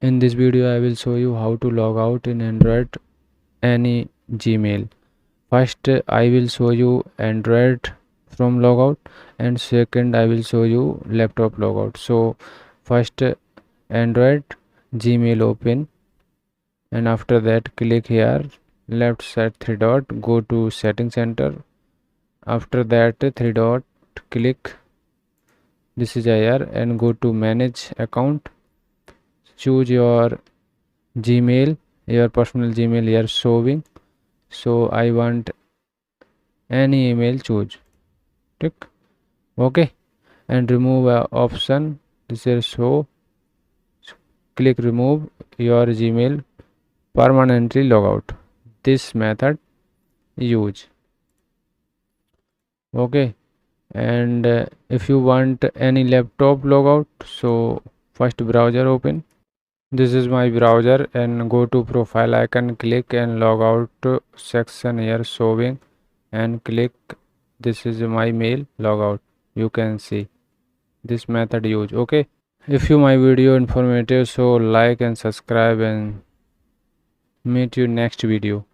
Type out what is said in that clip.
In this video I will show you how to log out in Android any Gmail. First I will show you Android from logout, and second I will show you laptop logout. So first Android Gmail open, and after that click here left side three dot, go to setting center. After that three dot, click this is here and go to manage account. Choose your Gmail, your personal Gmail here showing. So I want any email, choose, tick, okay, and remove option. This is show. Click remove your Gmail permanently logout. This method use, okay. And if you want any laptop logout, so first browser open. This is my browser, and go to profile icon, click and log out section here showing, and click this is my mail logout. You can see this method use, okay. If you my video informative, so like and subscribe, and meet you next video.